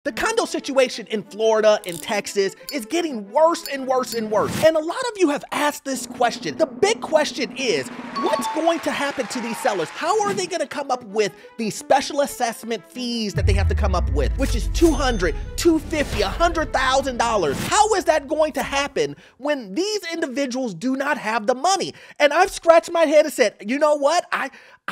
The condo situation in Florida and Texas is getting worse and worse and worse. And a lot of you have asked this question. The big question is, what's going to happen to these sellers? How are they going to come up with these special assessment fees that they have to come up with, which is $200, $250, $100,000? How is that going to happen when these individuals do not have the money? And I've scratched my head and said, you know what?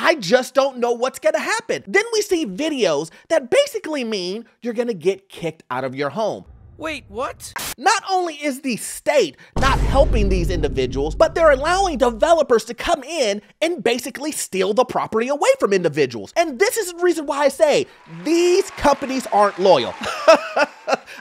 I just don't know what's gonna happen. Then we see videos that basically mean you're gonna get kicked out of your home. Wait, what? Not only is the state not helping these individuals, but they're allowing developers to come in and basically steal the property away from individuals. And this is the reason why I say these companies aren't loyal.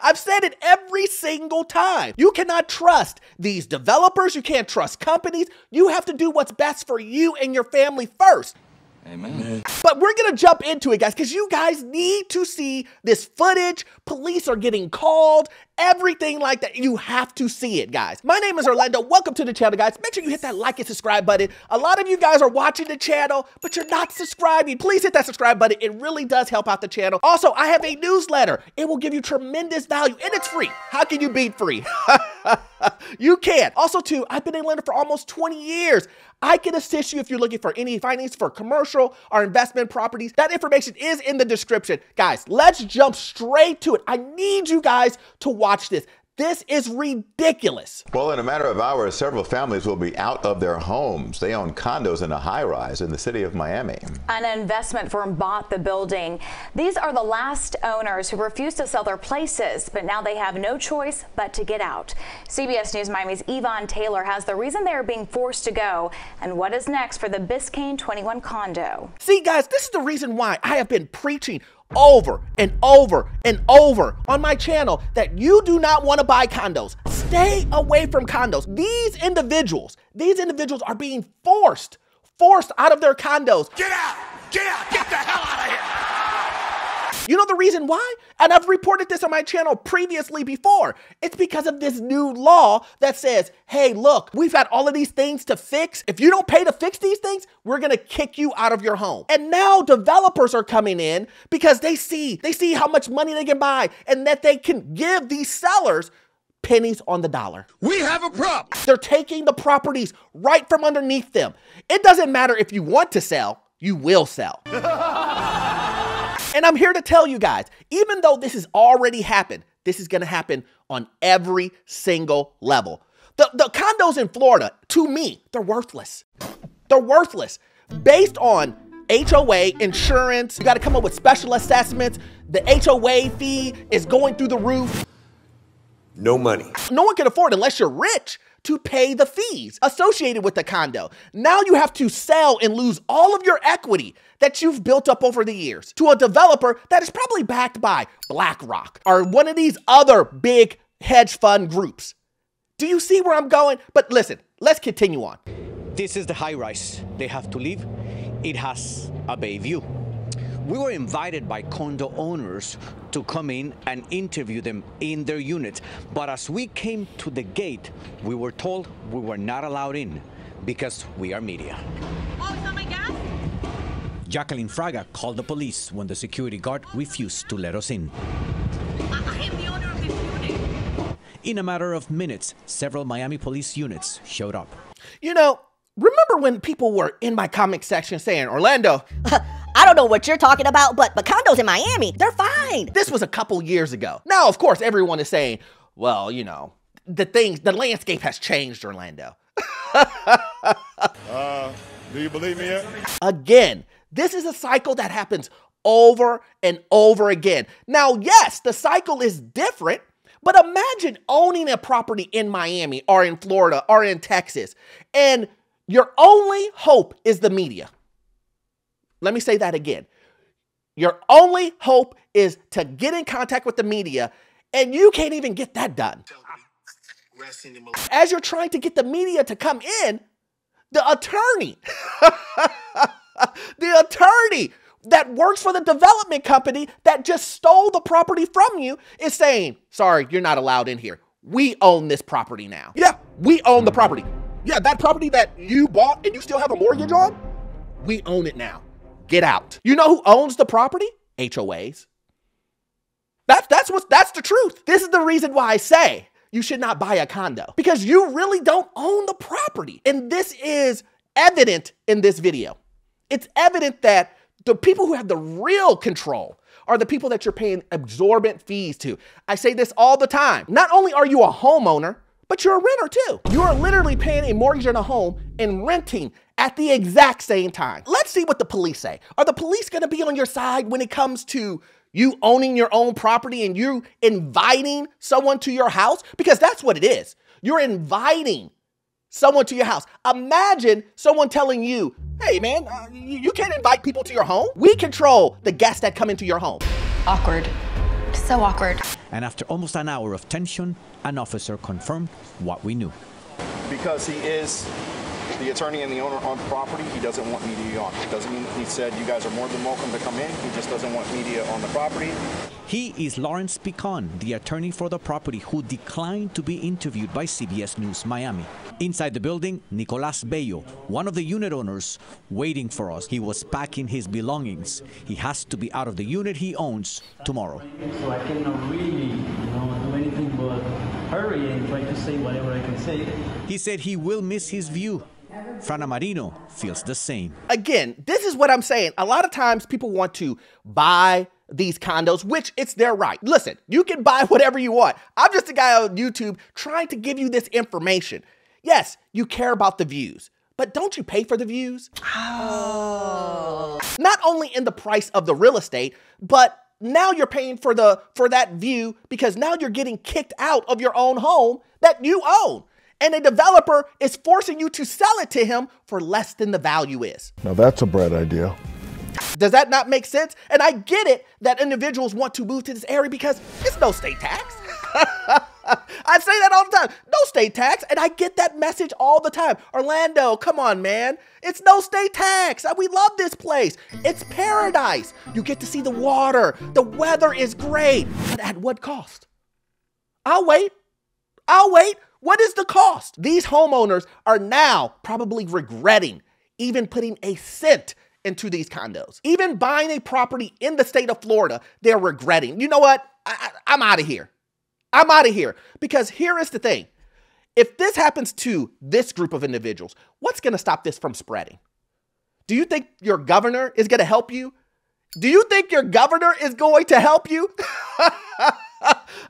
I've said it every single time. You cannot trust these developers. You can't trust companies. You have to do what's best for you and your family first. Amen. But we're gonna jump into it, guys, because you guys need to see this footage. Police are getting called, everything like that. You have to see it, guys. My name is Orlando. Welcome to the channel, guys. Make sure you hit that like and subscribe button. A lot of you guys are watching the channel, but you're not subscribing. Please hit that subscribe button. It really does help out the channel. Also, I have a newsletter. It will give you tremendous value, and it's free. How can you beat free? You can't. Also, too, I've been a lender for almost 20 years. I can assist you if you're looking for any finance for commercial or investment properties. That information is in the description. Guys, let's jump straight to it. I need you guys to watch this. This is ridiculous. Well, in a matter of hours, several families will be out of their homes. They own condos in a high-rise in the city of Miami. An investment firm bought the building. These are the last owners who refused to sell their places, but now they have no choice but to get out. CBS News Miami's Yvonne Taylor has the reason they are being forced to go and what is next for the Biscayne 21 condo. See, guys, this is the reason why I have been preaching over and over and over on my channel that you do not want to buy condos. Stay away from condos. These individuals are being forced out of their condos. Get out! Get out! Get the hell out of here! You know the reason why? And I've reported this on my channel previously before. It's because of this new law that says, hey, look, we've got all of these things to fix. If you don't pay to fix these things, we're gonna kick you out of your home. And now developers are coming in because they see how much money they can buy and that they can give these sellers pennies on the dollar. We have a problem. They're taking the properties right from underneath them. It doesn't matter if you want to sell, you will sell. And I'm here to tell you guys, even though this has already happened, this is gonna happen on every single level. The condos in Florida, to me, they're worthless. They're worthless. Based on HOA, insurance, you gotta come up with special assessments. The HOA fee is going through the roof. No money. No one can afford, unless you're rich, to pay the fees associated with the condo. Now you have to sell and lose all of your equity that you've built up over the years to a developer that is probably backed by BlackRock or one of these other big hedge fund groups. Do you see where I'm going? But listen, let's continue on. This is the high rise. They have to leave. It has a bay view. We were invited by condo owners to come in and interview them in their units. But as we came to the gate, we were told we were not allowed in because we are media. Oh, is that my gas? Jacqueline Fraga called the police when the security guard refused to let us in. I am the owner of this unit. In a matter of minutes, several Miami police units showed up. You know, remember when people were in my comment section saying, Orlando, I don't know what you're talking about, but condos in Miami, they're fine. This was a couple years ago. Now, of course, everyone is saying, well, you know, the landscape has changed, Orlando. Do you believe me yet? Again, this is a cycle that happens over and over again. Now, yes, the cycle is different, but imagine owning a property in Miami or in Florida or in Texas, and your only hope is the media. Let me say that again. Your only hope is to get in contact with the media, and you can't even get that done. As you're trying to get the media to come in, the attorney, that works for the development company that just stole the property from you is saying, sorry, you're not allowed in here. We own this property now. Yeah, we own the property. Yeah, that property that you bought and you still have a mortgage on, we own it now. Get out. You know who owns the property? HOAs. That's the truth. This is the reason why I say you should not buy a condo, because you really don't own the property. And this is evident in this video. It's evident that the people who have the real control are the people that you're paying exorbitant fees to. I say this all the time. Not only are you a homeowner, but you're a renter too. You are literally paying a mortgage on a home and renting at the exact same time. Let's see what the police say. Are the police gonna be on your side when it comes to you owning your own property and you inviting someone to your house? Because that's what it is. You're inviting someone to your house. Imagine someone telling you, hey man, you can't invite people to your home. We control the guests that come into your home. Awkward. So awkward. And after almost an hour of tension, an officer confirmed what we knew. Because he is the attorney and the owner on the property, he doesn't want media on. Doesn't mean he said you guys are more than welcome to come in. He just doesn't want media on the property. He is Lawrence Picon, the attorney for the property, who declined to be interviewed by CBS News Miami. Inside the building, Nicolas Bello, one of the unit owners, waiting for us. He was packing his belongings. He has to be out of the unit he owns tomorrow. So I cannot really, do anything but hurry and try to say whatever I can say. He said he will miss his view. Frana Marino feels the same. Again, this is what I'm saying. A lot of times people want to buy these condos, which it's their right. Listen, you can buy whatever you want. I'm just a guy on YouTube trying to give you this information. Yes, you care about the views, but don't you pay for the views? Oh. Not only in the price of the real estate, but now you're paying for that view because now you're getting kicked out of your own home that you own. And a developer is forcing you to sell it to him for less than the value is. Now that's a bright idea. Does that not make sense? And I get it that individuals want to move to this area because it's no state tax. I say that all the time. No state tax. And I get that message all the time. Orlando, come on, man. It's no state tax. We love this place. It's paradise. You get to see the water. The weather is great. But at what cost? I'll wait. I'll wait. What is the cost? These homeowners are now probably regretting even putting a cent into these condos. Even buying a property in the state of Florida, they're regretting. You know what? I'm out of here. I'm out of here. Because here is the thing. If this happens to this group of individuals, what's going to stop this from spreading? Do you think your governor is going to help you? Do you think your governor is going to help you?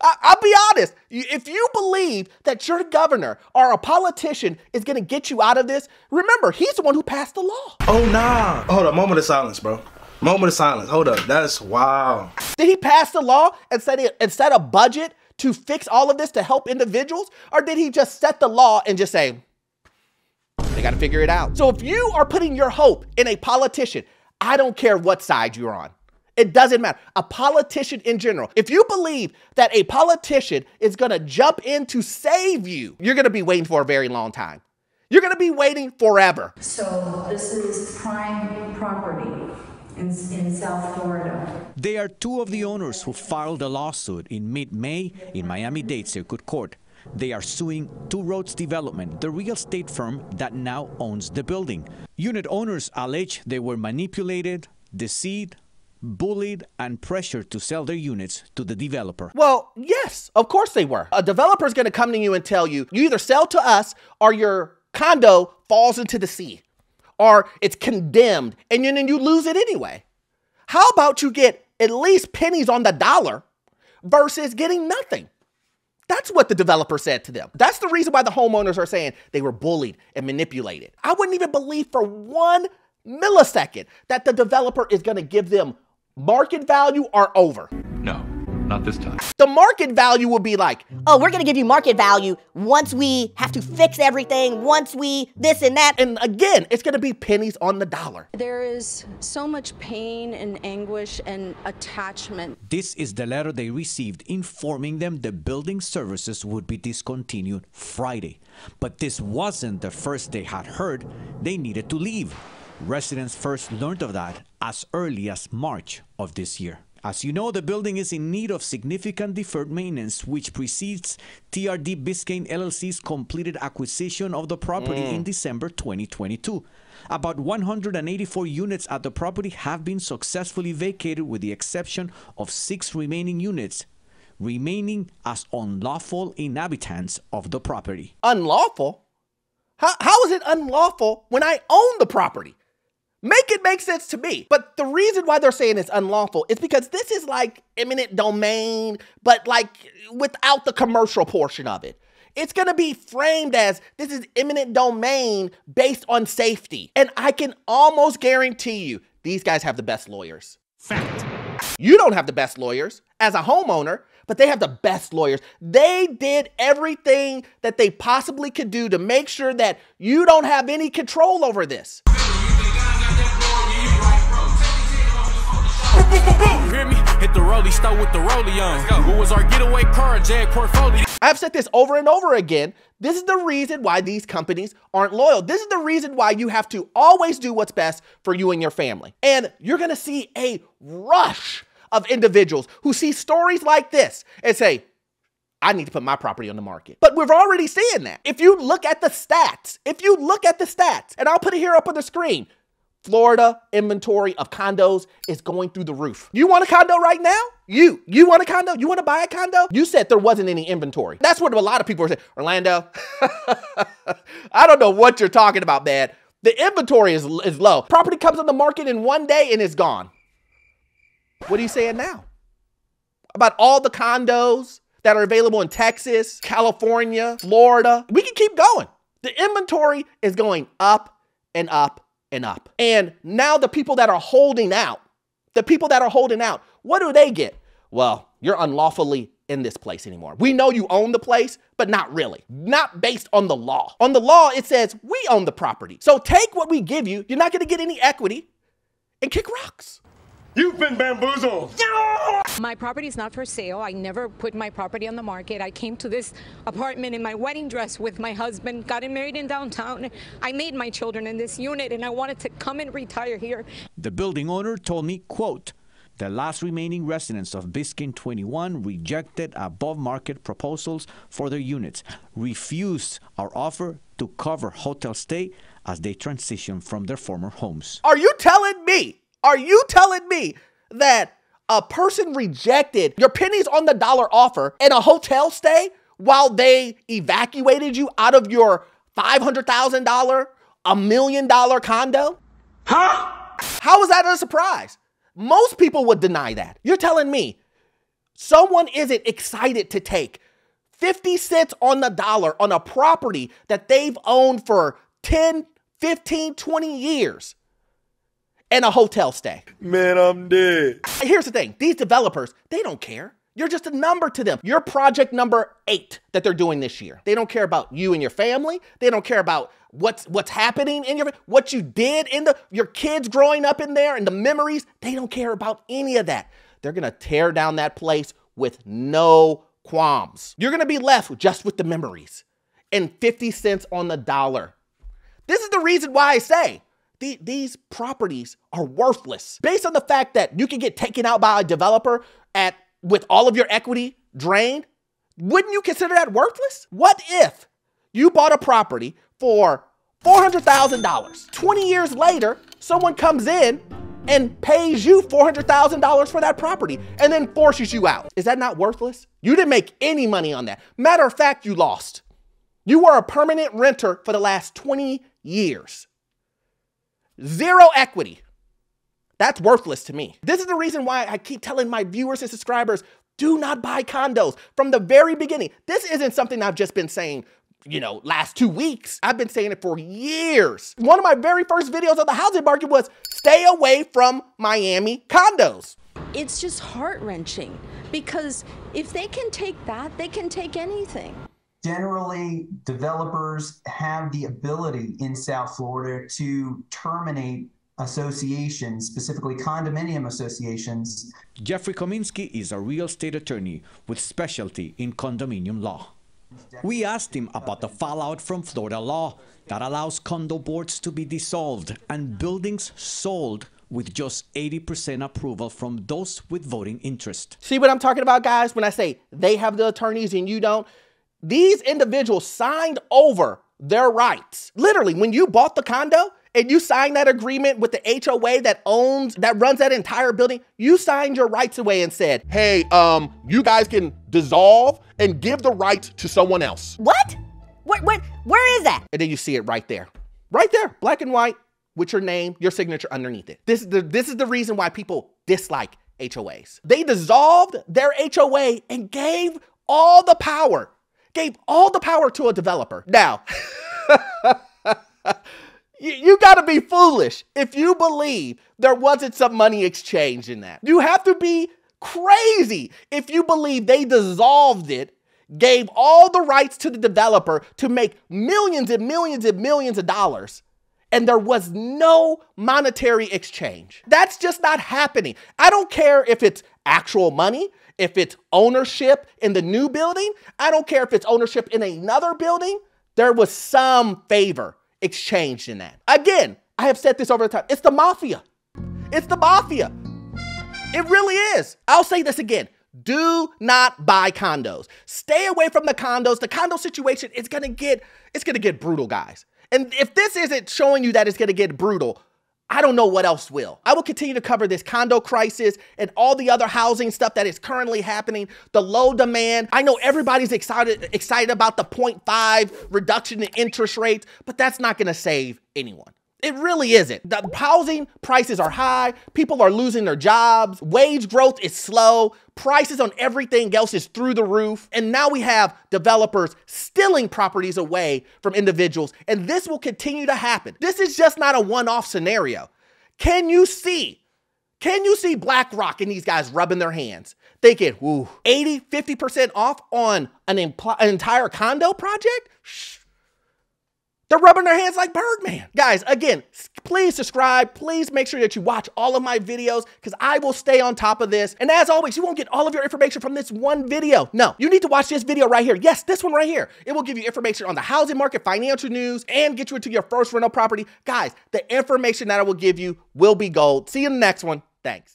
I'll be honest. If you believe that your governor or a politician is going to get you out of this, remember, he's the one who passed the law. Oh, nah. Hold up. Moment of silence, bro. Moment of silence. Hold up. That's wow. Did he pass the law and set a budget to fix all of this to help individuals? Or did he just set the law and just say, they got to figure it out? So if you are putting your hope in a politician, I don't care what side you're on. It doesn't matter. A politician in general. If you believe that a politician is going to jump in to save you, you're going to be waiting for a very long time. You're going to be waiting forever. So this is prime property in South Florida. They are two of the owners who filed a lawsuit in mid-May in Miami-Dade Circuit Court. They are suing Two Roads Development, the real estate firm that now owns the building. Unit owners allege they were manipulated, deceived, bullied, and pressured to sell their units to the developer. Well, yes, of course they were. A developer is going to come to you and tell you, you either sell to us or your condo falls into the sea or it's condemned and then you lose it anyway. How about you get at least pennies on the dollar versus getting nothing? That's what the developer said to them. That's the reason why the homeowners are saying they were bullied and manipulated. I wouldn't even believe for 1 millisecond that the developer is going to give them market value or over. No, not this time. The market value would be like, oh, we're going to give you market value once we have to fix everything, once we this and that. And again, it's going to be pennies on the dollar. There is so much pain and anguish and attachment. This is the letter they received informing them the building services would be discontinued Friday. But this wasn't the first they had heard they needed to leave. Residents first learned of that as early as March of this year. As you know, the building is in need of significant deferred maintenance, which precedes TRD Biscayne LLC's completed acquisition of the property in December 2022. About 184 units at the property have been successfully vacated, with the exception of 6 remaining units remaining as unlawful inhabitants of the property. Unlawful? How is it unlawful when I own the property? Make it make sense to me. But the reason why they're saying it's unlawful is because this is like eminent domain, but like without the commercial portion of it. It's going to be framed as this is eminent domain based on safety. And I can almost guarantee you, these guys have the best lawyers. Fact. You don't have the best lawyers as a homeowner, but they have the best lawyers. They did everything that they possibly could do to make sure that you don't have any control over this. Hear me? Hit the rollie, start with the rollie on. What was our getaway car, Jag portfolio? I've said this over and over again. This is the reason why these companies aren't loyal. This is the reason why you have to always do what's best for you and your family. And you're going to see a rush of individuals who see stories like this and say, I need to put my property on the market. But we're already seeing that. If you look at the stats, and I'll put it here up on the screen, Florida inventory of condos is going through the roof. You want a condo right now? You want a condo? You want to buy a condo? You said there wasn't any inventory. That's what a lot of people are saying. Orlando, I don't know what you're talking about, man. The inventory is low. Property comes on the market in one day and it's gone. What are you saying now? About all the condos that are available in Texas, California, Florida. We can keep going. The inventory is going up and up and up. And now the people that are holding out, what do they get? Well, you're unlawfully in this place anymore. We know you own the place, but not really. Not based on the law. On the law, it says we own the property. So take what we give you. You're not going to get any equity and kick rocks. You've been bamboozled. My property is not for sale. I never put my property on the market. I came to this apartment in my wedding dress with my husband, got married in downtown. I made my children in this unit and I wanted to come and retire here. The building owner told me, quote, the last remaining residents of Biscayne 21 rejected above market proposals for their units, refused our offer to cover hotel stay as they transition from their former homes. Are you telling me that a person rejected your pennies on the dollar offer and a hotel stay while they evacuated you out of your $500,000, $1 million condo? Huh? How is that a surprise? Most people would deny that. You're telling me someone isn't excited to take 50 cents on the dollar on a property that they've owned for 10, 15, 20 years and a hotel stay. Man, I'm dead. Here's the thing. These developers, they don't care. You're just a number to them. You're project number 8 that they're doing this year. They don't care about you and your family. They don't care about what's happening in what you did in your kids growing up in there and the memories. They don't care about any of that. They're going to tear down that place with no qualms. You're going to be left just with the memories and 50 cents on the dollar. This is the reason why I say these properties are worthless based on the fact that you can get taken out by a developer with all of your equity drained. Wouldn't you consider that worthless? What if you bought a property for $400,000? 20 years later, someone comes in and pays you $400,000 for that property and then forces you out. Is that not worthless? You didn't make any money on that. Matter of fact, you lost. You were a permanent renter for the last 20 years. Zero equity. That's worthless to me. This is the reason why I keep telling my viewers and subscribers, do not buy condos from the very beginning. This isn't something I've just been saying, last 2 weeks. I've been saying it for years. One of my very first videos on the housing market was stay away from Miami condos. It's just heart-wrenching because if they can take that, they can take anything. Generally, developers have the ability in South Florida to terminate associations, specifically condominium associations. Jeffrey Kominski is a real estate attorney with specialty in condominium law. We asked him about the fallout from Florida law that allows condo boards to be dissolved and buildings sold with just 80% approval from those with voting interest. See what I'm talking about, guys? When I say they have the attorneys and you don't, these individuals signed over their rights. Literally, when you bought the condo and you signed that agreement with the HOA that runs that entire building, you signed your rights away and said, hey, you guys can dissolve and give the rights to someone else. What? Where is that? And then you see it right there, black and white, with your name, your signature underneath it. This is the reason why people dislike HOAs. They dissolved their HOA and gave all the power to a developer. Now, you gotta be foolish if you believe there wasn't some money exchanged in that. You have to be crazy if you believe they dissolved it, gave all the rights to the developer to make millions and millions and millions of dollars, and there was no monetary exchange. That's just not happening. I don't care if it's actual money, if it's ownership in the new building. I don't care if it's ownership in another building. There was some favor exchanged in that. Again, I have said this over the time. It's the mafia. It's the mafia. It really is. I'll say this again. Do not buy condos. Stay away from the condos. The condo situation is gonna get brutal, guys. And if this isn't showing you that it's gonna get brutal, I don't know what else will. I will continue to cover this condo crisis and all the other housing stuff that is currently happening, the low demand. I know everybody's excited about the 0.5 reduction in interest rates, but that's not gonna save anyone. It really isn't. The housing prices are high. People are losing their jobs. Wage growth is slow. Prices on everything else is through the roof. And now we have developers stealing properties away from individuals. And this will continue to happen. This is just not a one-off scenario. Can you see BlackRock and these guys rubbing their hands, thinking, ooh, 80, 50% off on an entire condo project? Shh. They're rubbing their hands like Birdman. Guys, again, please subscribe. Please make sure that you watch all of my videos because I will stay on top of this. And as always, you won't get all of your information from this one video. No, you need to watch this video right here. Yes, this one right here. It will give you information on the housing market, financial news, and get you into your first rental property. Guys, the information that I will give you will be gold. See you in the next one. Thanks.